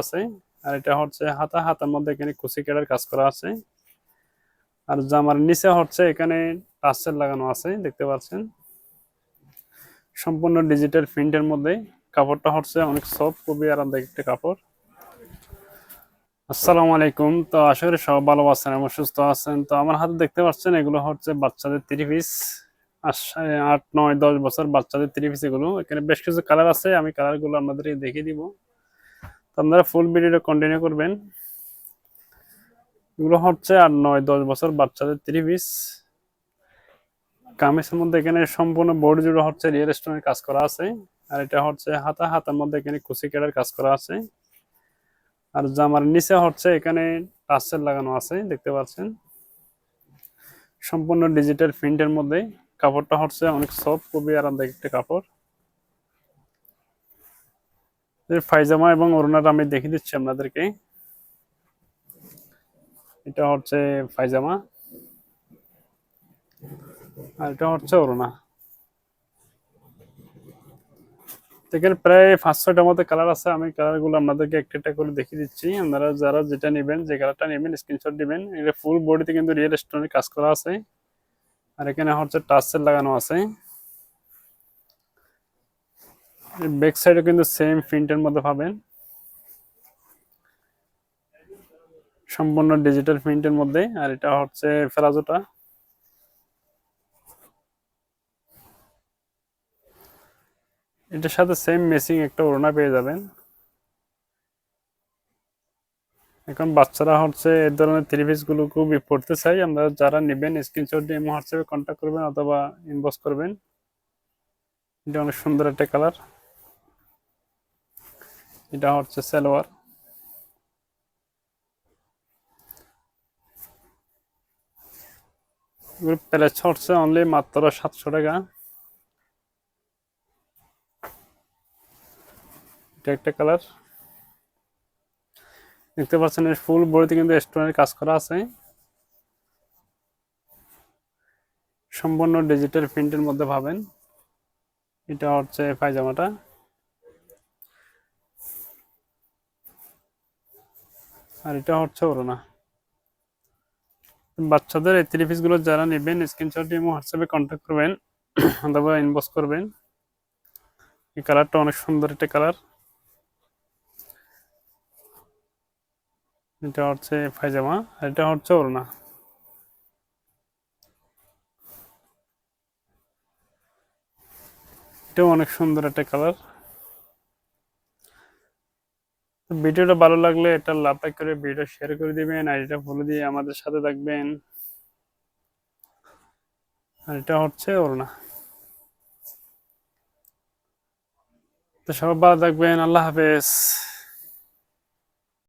আছে। আর এটা হচ্ছে হাতার মধ্যে এখানে কুচি কাটার কাজ করা আছে। আর জামার নিচে হচ্ছে এখানে টাসেল লাগানো আছে, দেখতে পাচ্ছেন। সম্পূর্ণ ডিজিটাল প্রিন্টের মধ্যে। কাপড়টা হচ্ছে অনেক সফট, খুবই আরামদায়ক একটা কাপড়। আসসালামু আলাইকুম। তো আশা করি সব ভালো আছেন এবং সুস্থ আছেন। তো আমার হাতে দেখতে পাচ্ছেন এগুলো হচ্ছে বাচ্চাদের 3 পিস। 8, 9, 10 বছর বাচ্চাদের 3 পিস। এগুলো এখানে বেশ কিছু কালার আছে, আমি কালারগুলো আপনাদেরকে দেখিয়ে দিব। তো আপনারা ফুল ভিডিওটা কন্টিনিউ করবেন। এগুলো হচ্ছে 8, 9, 10 বছর বাচ্চাদের 3 পিস। কামিজের মধ্যে এখানে সম্পূর্ণ বডি জুড়ে হচ্ছে রিয়েল স্টোনের কাজ করা আছে। আর এটা হচ্ছে হাতার মধ্যে এখানে কুচি কাটার কাজ করা আছে। আর জামার নিচে হচ্ছে এখানে টাসেল লাগানো আছে, দেখতে পাচ্ছেন। সম্পূর্ণ ডিজিটাল প্রিন্টের মধ্যে। কাপড়টা হচ্ছে অনেক সফট, খুবই আরামদায়ক একটা কাপড়। পায়জামা এবং ওড়নাটা আমি দেখিয়ে দিচ্ছি আপনাদেরকে। এটা হচ্ছে পায়জামা, আর এটা হচ্ছে ওড়না। এখানে প্রায় 5-6টার মধ্যে কালার আছে, আমি কালারগুলো আপনাদেরকে একটা একটা করে দেখিয়ে দিচ্ছি। আপনারা যারা যেটা নেবেন, যে কালারটা নেবেন স্ক্রিনশট দিবেন। এটা ফুল বডিতে কিন্তু রিয়েল স্টোনের কাজ করা আছে। আর এখানে হচ্ছে টাচসেল লাগানো আছে। ব্যাক সাইডে কিন্তু সেম প্রিন্টের মধ্যে পাবেন, সম্পূর্ণ ডিজিটাল প্রিন্টের মধ্যে। আর এটা হচ্ছে প্লাজোটা। এটার সাথে সেম ম্যাচিং একটা ওড়না পেয়ে যাবেন। এখন বাচ্চারা হচ্ছে এই ধরনের 3 পিস গুলো খুবই পড়তে চাই। আমরা যারা নেবেন স্ক্রিনশট দিয়ে হোয়াটসঅ্যাপে কন্ট্যাক্ট করবেন অথবা ইনবক্স করবেন। এটা অনেক সুন্দর একটা কালার। এটা হচ্ছে সালোয়ার। এগুলো প্রাইস হচ্ছে অনলি মাত্র 700 টাকা। এটা একটা কালার, দেখতে পাচ্ছেন। এর ফুল বডিতে কিন্তু স্টোনের কাজ করা আছে, সম্পূর্ণ ডিজিটাল প্রিন্টের মধ্যে পাবেন। এটা হচ্ছে পায়জামাটা। আর এটা হচ্ছে ওড়না। বাচ্চাদের এই 3 পিস গুলো যারা নেবেন স্ক্রিনশট দিয়ে হোয়াটসঅ্যাপে কন্ট্যাক্ট করবেন অথবা ইনবক্স করবেন। এই কালারটা অনেক সুন্দর একটা কালার। এটা হচ্ছে পায়জামা, আর এটা হচ্ছে ওড়না। এটাও অনেক সুন্দর একটা কালার। ভিডিওটা ভালো লাগলে এটা লাইক করে ভিডিও শেয়ার করে দিবেন, আর এটা ফলো দিয়ে আমাদের সাথে থাকবেন। আর এটা হচ্ছে ওড়না। তো সবাই ভালো থাকবেন, আল্লাহ হাফেজ।